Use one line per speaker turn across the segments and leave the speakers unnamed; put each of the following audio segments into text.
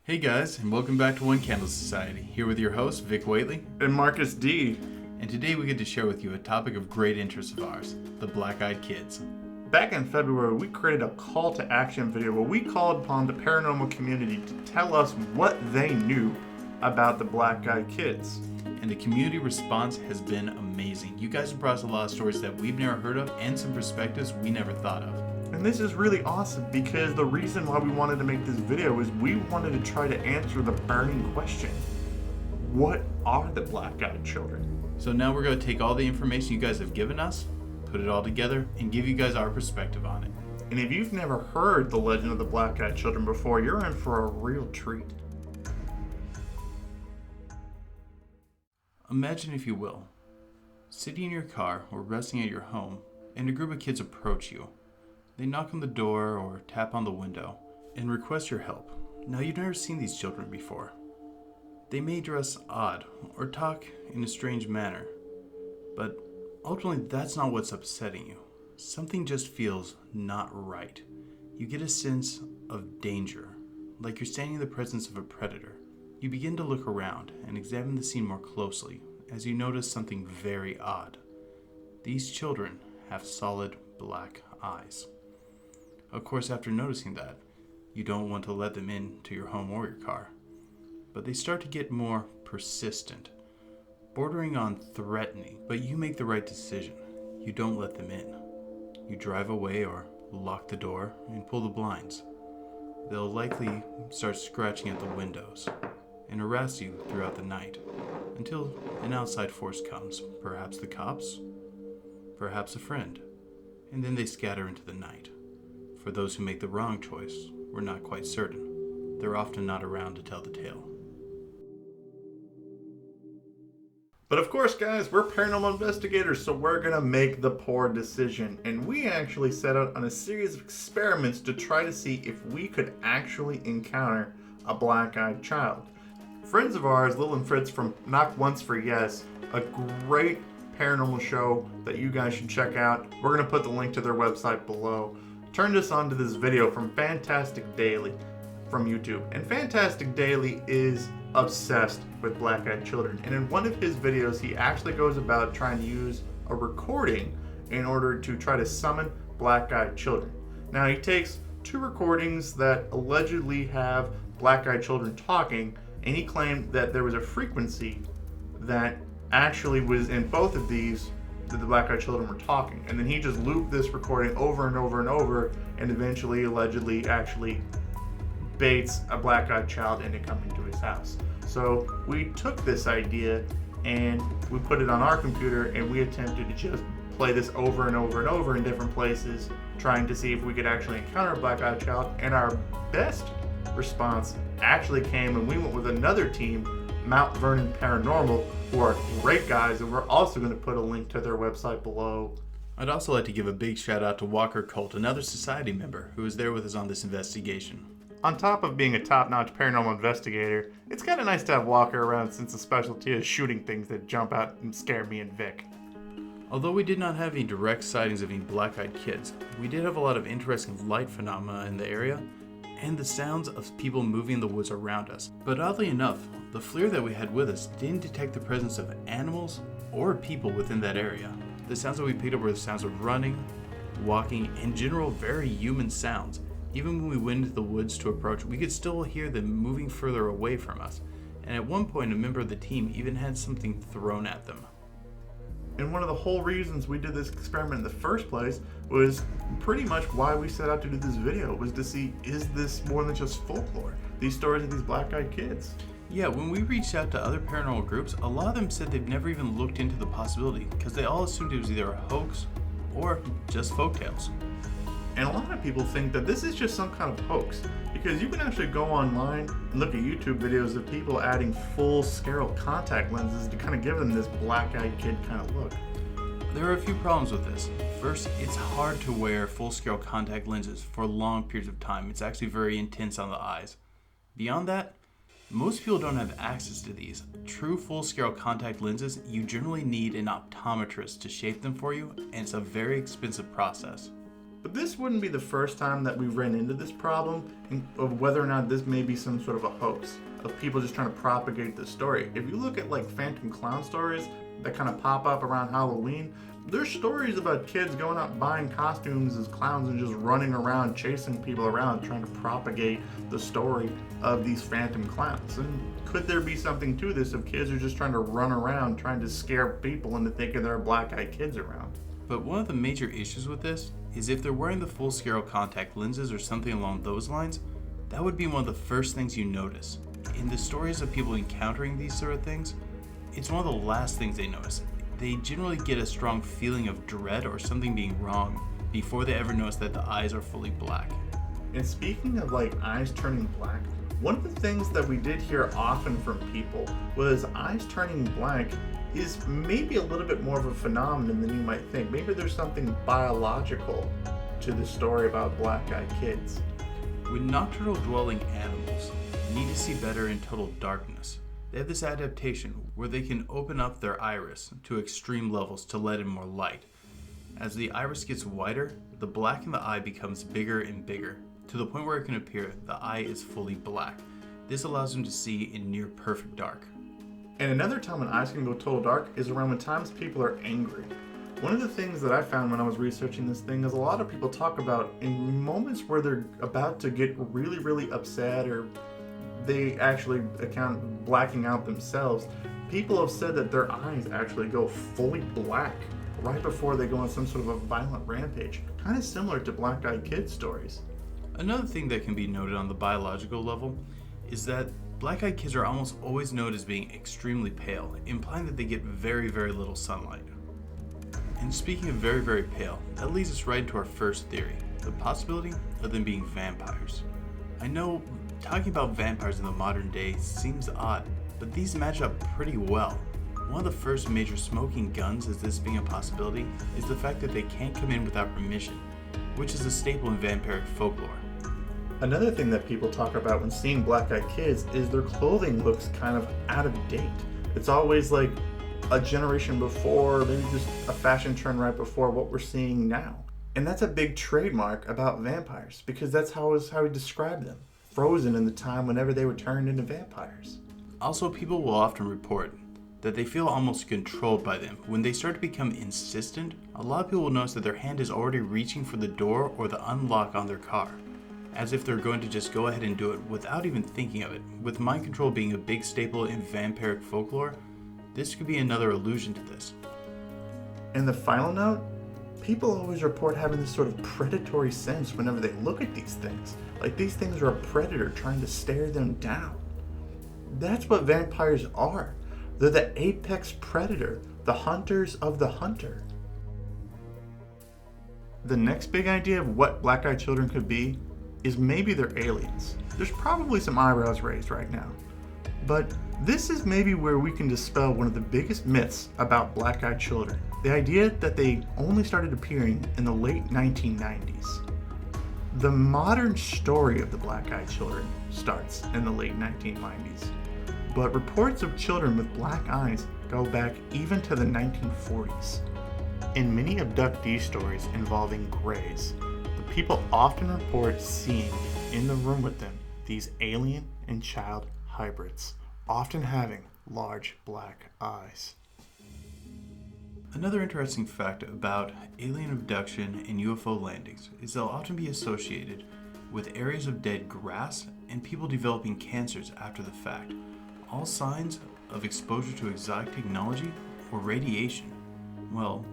Hey guys, and welcome back to Untitled Society. Here with your hosts, Vic Whately
and Marcus D.
And today we get to share with you a topic of great interest of ours, the Black-Eyed Kids.
Back in February, we created a call to action video where we called upon the paranormal community to tell us what they knew about the Black-Eyed Kids.
And the community response has been amazing. You guys have brought us a lot of stories that we've never heard of and some perspectives we never thought of.
And this is really awesome because the reason why we wanted to make this video is we wanted to try to answer the burning question. What are the Black-Eyed Children?
So now we're going to take all the information you guys have given us, put it all together, and give you guys our perspective on it.
And if you've never heard the legend of the Black-Eyed Children before, you're in for a real treat.
Imagine, if you will, sitting in your car or resting at your home, and a group of kids approach you. They knock on the door or tap on the window and request your help. Now, you've never seen these children before. They may dress odd or talk in a strange manner, but ultimately that's not what's upsetting you. Something just feels not right. You get a sense of danger, like you're standing in the presence of a predator. You begin to look around and examine the scene more closely as you notice something very odd. These children have solid black eyes. Of course, after noticing that, you don't want to let them into your home or your car. But they start to get more persistent, bordering on threatening, but you make the right decision. You don't let them in. You drive away or lock the door and pull the blinds. They'll likely start scratching at the windows and harass you throughout the night until an outside force comes, perhaps the cops, perhaps a friend, and then they scatter into the night. For those who make the wrong choice, we're not quite certain. They're often not around to tell the tale.
But of course, guys, we're paranormal investigators, so we're going to make the poor decision. And we actually set out on a series of experiments to try to see if we could actually encounter a black-eyed child. Friends of ours, Lil and Fritz from Knock Once for Yes, a great paranormal show that you guys should check out. We're going to put the link to their website below. Turned us on to this video from Fantastic Daily from YouTube. And Fantastic Daily is obsessed with black-eyed children. And in one of his videos, he actually goes about trying to use a recording in order to try to summon black-eyed children. Now, he takes two recordings that allegedly have black-eyed children talking, and he claimed that there was a frequency that actually was in both of these that the black-eyed children were talking. And then he just looped this recording over and over and over, and eventually, allegedly, actually baits a black-eyed child into coming to his house. So we took this idea and we put it on our computer, and we attempted to just play this over and over and over in different places, trying to see if we could actually encounter a black-eyed child. And our best response actually came, and we went with another team, Mount Vernon Paranormal, who are great guys, and we're also going to put a link to their website below.
I'd also like to give a big shout out to Walker Colt, another society member who was there with us on this investigation.
On top of being a top-notch paranormal investigator, it's kind of nice to have Walker around since the specialty is shooting things that jump out and scare me and Vic.
Although we did not have any direct sightings of any black-eyed kids, we did have a lot of interesting light phenomena in the area and the sounds of people moving in the woods around us. But oddly enough, the FLIR that we had with us didn't detect the presence of animals or people within that area. The sounds that we picked up were the sounds of running, walking, and general very human sounds. Even when we went into the woods to approach, we could still hear them moving further away from us. And at one point, a member of the team even had something thrown at them.
And one of the whole reasons we did this experiment in the first place was pretty much why we set out to do this video, was to see, is this more than just folklore? These stories of these black-eyed kids.
Yeah, when we reached out to other paranormal groups, a lot of them said they've never even looked into the possibility because they all assumed it was either a hoax or just folktales.
And a lot of people think that this is just some kind of hoax, because you can actually go online and look at YouTube videos of people adding full-scale contact lenses to kind of give them this black-eyed kid kind of look.
There are a few problems with this. First, it's hard to wear full-scale contact lenses for long periods of time. It's actually very intense on the eyes. Beyond that, most people don't have access to these. True full-scale contact lenses, you generally need an optometrist to shape them for you, and it's a very expensive process.
But this wouldn't be the first time that we've ran into this problem of whether or not this may be some sort of a hoax of people just trying to propagate the story. If you look at like phantom clown stories that kind of pop up around Halloween, there's stories about kids going out buying costumes as clowns and just running around chasing people around trying to propagate the story of these phantom clowns. And could there be something to this if kids are just trying to run around trying to scare people into thinking there are black-eyed kids around?
But one of the major issues with this is if they're wearing the full-scale contact lenses or something along those lines, that would be one of the first things you notice. In the stories of people encountering these sort of things, it's one of the last things they notice. They generally get a strong feeling of dread or something being wrong before they ever notice that the eyes are fully black.
And speaking of like eyes turning black, one of the things that we did hear often from people was eyes turning black is maybe a little bit more of a phenomenon than you might think. Maybe there's something biological to the story about black-eyed kids.
When nocturnal dwelling animals need to see better in total darkness, they have this adaptation where they can open up their iris to extreme levels to let in more light. As the iris gets wider, the black in the eye becomes bigger and bigger, to the point where it can appear the eye is fully black. This allows them to see in near perfect dark.
And another time when eyes can go total dark is around when times people are angry. One of the things that I found when I was researching this thing is a lot of people talk about in moments where they're about to get really, really upset or they actually account blacking out themselves. People have said that their eyes actually go fully black right before they go on some sort of a violent rampage. Kind of similar to black-eyed kid stories.
Another thing that can be noted on the biological level is that black-eyed kids are almost always noted as being extremely pale, implying that they get very, very little sunlight. And speaking of very, very pale, that leads us right into our first theory, the possibility of them being vampires. I know talking about vampires in the modern day seems odd, but these match up pretty well. One of the first major smoking guns as this being a possibility is the fact that they can't come in without permission, which is a staple in vampiric folklore.
Another thing that people talk about when seeing black-eyed kids is their clothing looks kind of out of date. It's always like a generation before, maybe just a fashion trend right before what we're seeing now. And that's a big trademark about vampires because that's how we describe them. Frozen in the time whenever they were turned into vampires.
Also, people will often report that they feel almost controlled by them. When they start to become insistent, a lot of people will notice that their hand is already reaching for the door or the unlock on their car, as if they're going to just go ahead and do it without even thinking of it. With mind control being a big staple in vampiric folklore, this could be another allusion to this.
And the final note, people always report having this sort of predatory sense whenever they look at these things. Like these things are a predator trying to stare them down. That's what vampires are. They're the apex predator, the hunters of the hunter. The next big idea of what black-eyed children could be is maybe they're aliens. There's probably some eyebrows raised right now. But this is maybe where we can dispel one of the biggest myths about black-eyed children. The idea that they only started appearing in the late 1990s. The modern story of the black-eyed children starts in the late 1990s. But reports of children with black eyes go back even to the 1940s. In many abductee stories involving grays, the people often report seeing in the room with them these alien and child hybrids, often having large black eyes.
Another interesting fact about alien abduction and UFO landings is they'll often be associated with areas of dead grass and people developing cancers after the fact, all signs of exposure to exotic technology or radiation. Well,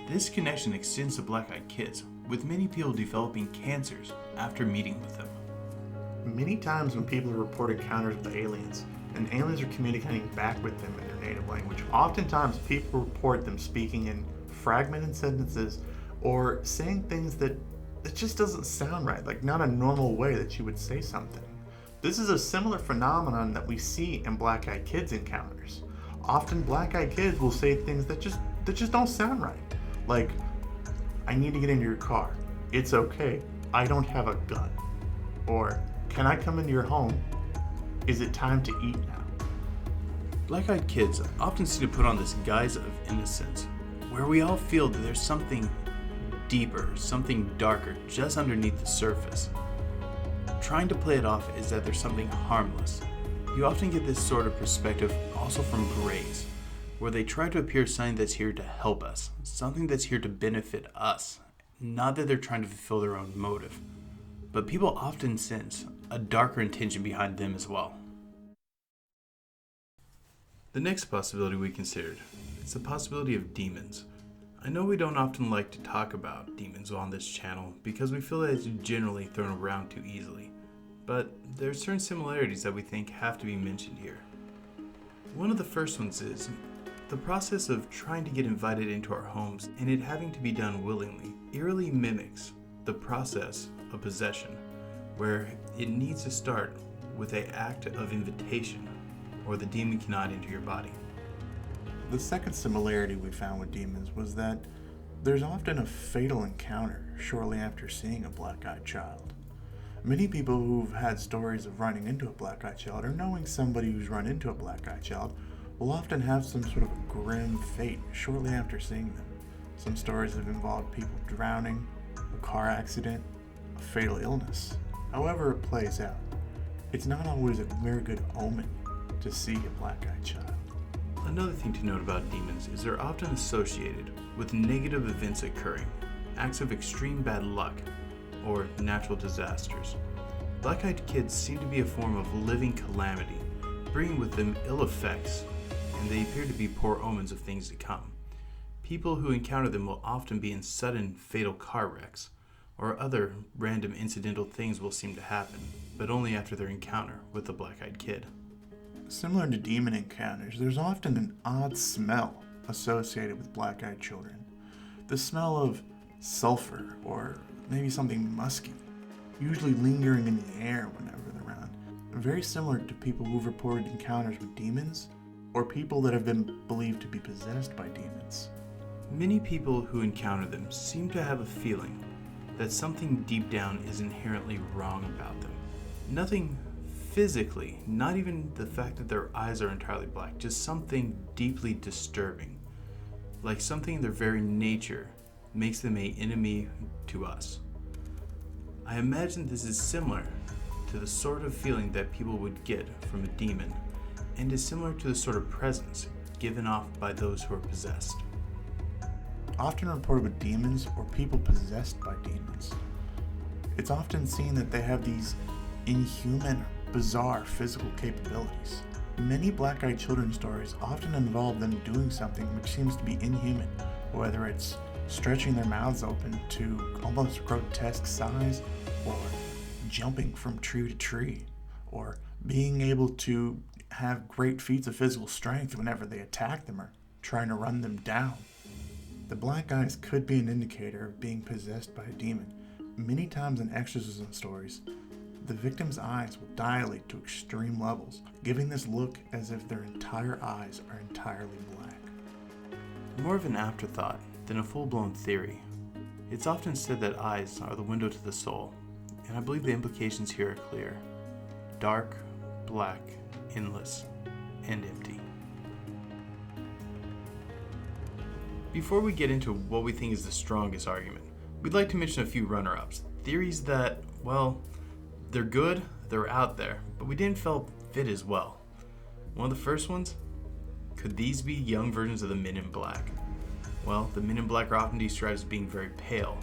this connection extends to black-eyed kids, with many people developing cancers after meeting with them.
Many times when people report encounters with aliens, and aliens are communicating back with them in their native language, oftentimes people report them speaking in fragmented sentences or saying things that just doesn't sound right, like not a normal way that you would say something. This is a similar phenomenon that we see in black-eyed kids encounters. Often black-eyed kids will say things that just don't sound right. Like, I need to get into your car. It's okay. I don't have a gun. Or, can I come into your home? Is it time to eat now?
Black-eyed kids often seem to put on this guise of innocence, where we all feel that there's something deeper, something darker, just underneath the surface. Trying to play it off is that there's something harmless. You often get this sort of perspective also from Greys, where they try to appear as something that's here to help us, something that's here to benefit us, not that they're trying to fulfill their own motive. But people often sense a darker intention behind them as well. The next possibility we considered is the possibility of demons. I know we don't often like to talk about demons on this channel because we feel that it's generally thrown around too easily, but there are certain similarities that we think have to be mentioned here. One of the first ones is the process of trying to get invited into our homes and it having to be done willingly eerily mimics the process of possession, where it needs to start with an act of invitation, or the demon cannot enter your body.
The second similarity we found with demons was that there's often a fatal encounter shortly after seeing a black-eyed child. Many people who've had stories of running into a black-eyed child or knowing somebody who's run into a black-eyed child will often have some sort of a grim fate shortly after seeing them. Some stories have involved people drowning, a car accident, a fatal illness. However it plays out, it's not always a very good omen to see a black-eyed child.
Another thing to note about demons is they're often associated with negative events occurring, acts of extreme bad luck, or natural disasters. Black-eyed kids seem to be a form of living calamity, bringing with them ill effects, and they appear to be poor omens of things to come. People who encounter them will often be in sudden fatal car wrecks, or other random incidental things will seem to happen, but only after their encounter with the black-eyed kid.
Similar to demon encounters, there's often an odd smell associated with black-eyed children. The smell of sulfur or maybe something musky, usually lingering in the air whenever they're around. Very similar to people who've reported encounters with demons or people that have been believed to be possessed by demons.
Many people who encounter them seem to have a feeling that something deep down is inherently wrong about them. Nothing physically, not even the fact that their eyes are entirely black, just something deeply disturbing. Like something in their very nature makes them an enemy to us. I imagine this is similar to the sort of feeling that people would get from a demon, and is similar to the sort of presence given off by those who are possessed.
Often reported with demons or people possessed by demons, it's often seen that they have these inhuman, bizarre physical capabilities. Many black-eyed children's stories often involve them doing something which seems to be inhuman, whether it's stretching their mouths open to almost grotesque size, or jumping from tree to tree, or being able to have great feats of physical strength whenever they attack them or trying to run them down. The black eyes could be an indicator of being possessed by a demon. Many times in exorcism stories, the victim's eyes will dilate to extreme levels, giving this look as if their entire eyes are entirely black.
More of an afterthought than a full-blown theory. It's often said that eyes are the window to the soul, and I believe the implications here are clear. Dark, black, endless, and empty. Before we get into what we think is the strongest argument, we'd like to mention a few runner-ups. Theories that, well, they're good, they're out there, but we didn't feel fit as well. One of the first ones, could these be young versions of the Men in Black? Well, the Men in Black are often described as being very pale,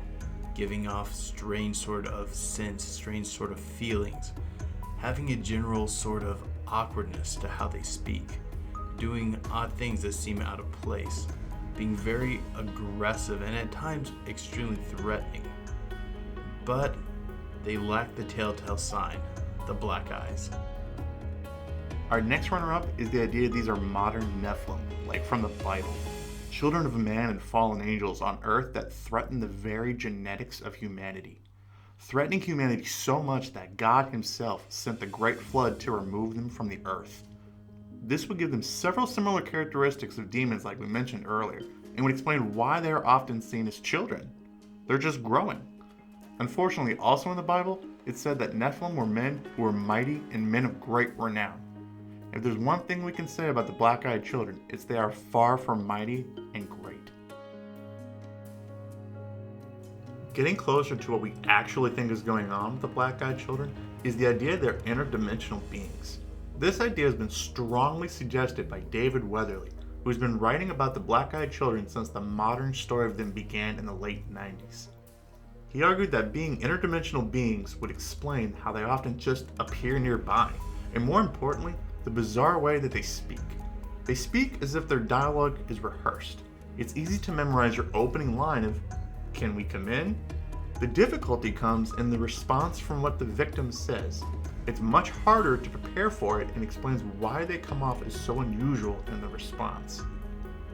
giving off strange sort of sense, strange sort of feelings, having a general sort of awkwardness to how they speak, doing odd things that seem out of place, being very aggressive and at times extremely threatening. But they lack the telltale sign, the black eyes.
Our next runner-up is the idea these are modern Nephilim, like from the Bible. Children of man and fallen angels on earth that threaten the very genetics of humanity. Threatening humanity so much that God himself sent the great flood to remove them from the earth. This would give them several similar characteristics of demons like we mentioned earlier, and would explain why they are often seen as children. They're just growing. Unfortunately, also in the Bible, it said that Nephilim were men who were mighty and men of great renown. If there's one thing we can say about the black-eyed children, it's they are far from mighty and great. Getting closer to what we actually think is going on with the black-eyed children is the idea they're interdimensional beings. This idea has been strongly suggested by David Weatherly, who's been writing about the black-eyed children since the modern story of them began in the late 90s. He argued that being interdimensional beings would explain how they often just appear nearby, and more importantly, the bizarre way that they speak. They speak as if their dialogue is rehearsed. It's easy to memorize your opening line of, "Can we come in?" The difficulty comes in the response from what the victim says. It's much harder to prepare for it and explains why they come off as so unusual in the response.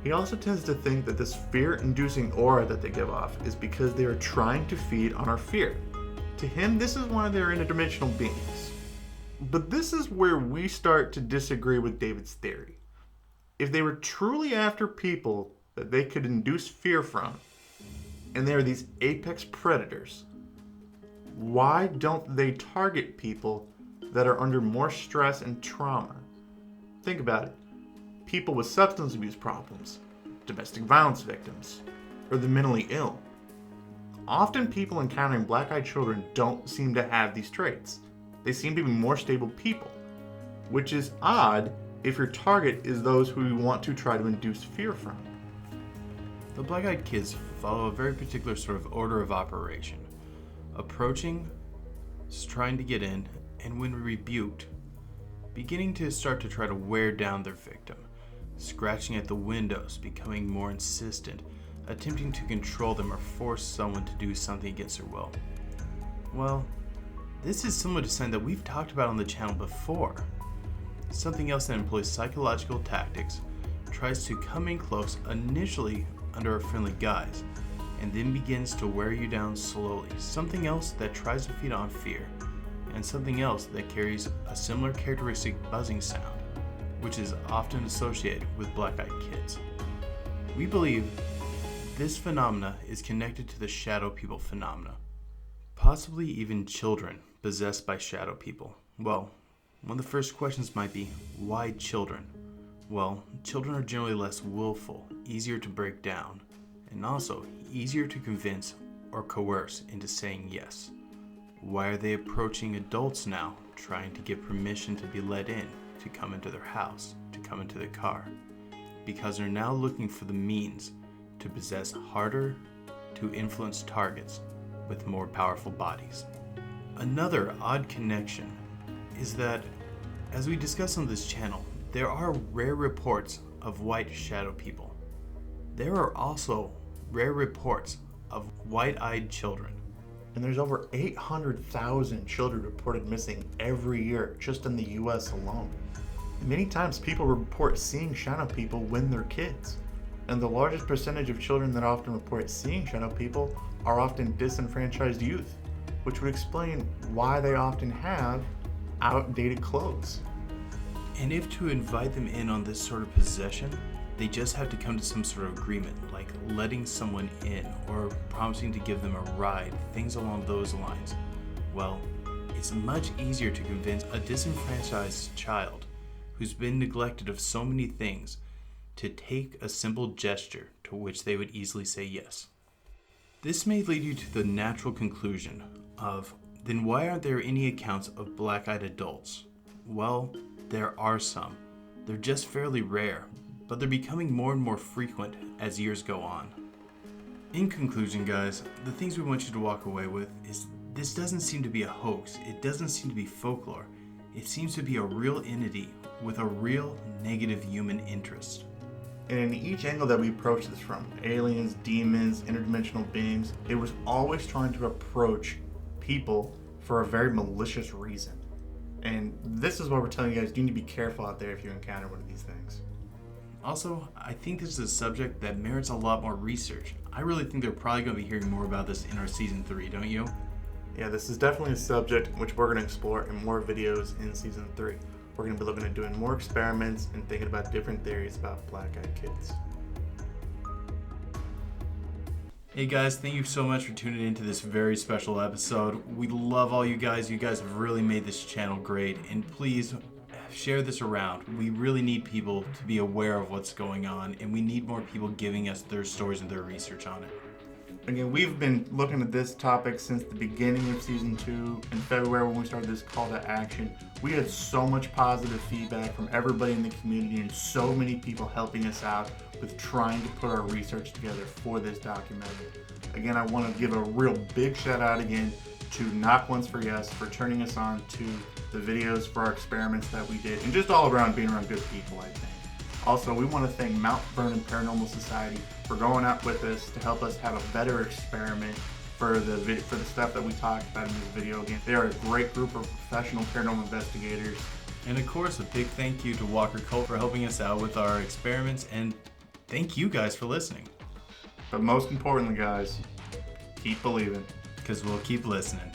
He also tends to think that this fear-inducing aura that they give off is because they are trying to feed on our fear. To him, this is why they're interdimensional beings. But this is where we start to disagree with David's theory. If they were truly after people that they could induce fear from, and they are these apex predators, why don't they target people that are under more stress and trauma? Think about it. People with substance abuse problems, domestic violence victims, or the mentally ill. Often people encountering black-eyed children don't seem to have these traits. They seem to be more stable people, which is odd if your target is those who you want to try to induce fear from.
The black-eyed kids follow a very particular sort of order of operation. Approaching, trying to get in, and when rebuked, beginning to start to try to wear down their victim, scratching at the windows, becoming more insistent, attempting to control them or force someone to do something against their will. Well, this is similar to something that we've talked about on the channel before. Something else that employs psychological tactics, tries to come in close initially under a friendly guise, and then begins to wear you down slowly. Something else that tries to feed on fear, and something else that carries a similar characteristic buzzing sound, which is often associated with black-eyed kids. We believe this phenomena is connected to the shadow people phenomena, possibly even children possessed by shadow people. Well, one of the first questions might be, why children? Well, children are generally less willful, easier to break down, and also easier to convince or coerce into saying yes. Why are they approaching adults now, trying to get permission to be let in, to come into their house, to come into their car? Because they're now looking for the means to possess harder to influence targets with more powerful bodies. Another odd connection is that, as we discuss on this channel, there are rare reports of white shadow people. There are also rare reports of white-eyed children.
And there's over 800,000 children reported missing every year just in the US alone. Many times people report seeing shadow people when they're kids. And the largest percentage of children that often report seeing shadow people are often disenfranchised youth, which would explain why they often have outdated clothes.
And if to invite them in on this sort of possession, they just have to come to some sort of agreement, like letting someone in or promising to give them a ride, things along those lines. Well, it's much easier to convince a disenfranchised child who's been neglected of so many things to take a simple gesture to which they would easily say yes. This may lead you to the natural conclusion of, then why aren't there any accounts of black-eyed adults? Well, there are some. They're just fairly rare, but they're becoming more and more frequent as years go on. In conclusion, guys, the things we want you to walk away with is this doesn't seem to be a hoax. It doesn't seem to be folklore. It seems to be a real entity with a real negative human interest.
And in each angle that we approach this from, aliens, demons, interdimensional beings, it was always trying to approach people for a very malicious reason. And this is why we're telling you guys, you need to be careful out there if you encounter one of these things.
Also, I think this is a subject that merits a lot more research. I really think they're probably going to be hearing more about this in our season 3, don't you?
Yeah, this is definitely a subject which we're going to explore in more videos in season 3. We're going to be looking at doing more experiments and thinking about different theories about black-eyed kids.
Hey guys, thank you so much for tuning into this very special episode. We love all you guys. You guys have really made this channel great, and please share this around. We really need people to be aware of what's going on, and we need more people giving us their stories and their research on it.
Again, we've been looking at this topic since the beginning of season 2 in February when we started this call to action. We had so much positive feedback from everybody in the community and so many people helping us out with trying to put our research together for this documentary. Again, I want to give a real big shout out again to Knock Once for Yes for turning us on to the videos for our experiments that we did and just all around being around good people, I think. Also, we want to thank Mount Vernon Paranormal Society for going out with us to help us have a better experiment for the stuff that we talked about in this video. Again, they are a great group of professional paranormal investigators.
And of course, a big thank you to Walker Cole for helping us out with our experiments, and thank you guys for listening.
But most importantly, guys, keep believing.
Because we'll keep listening.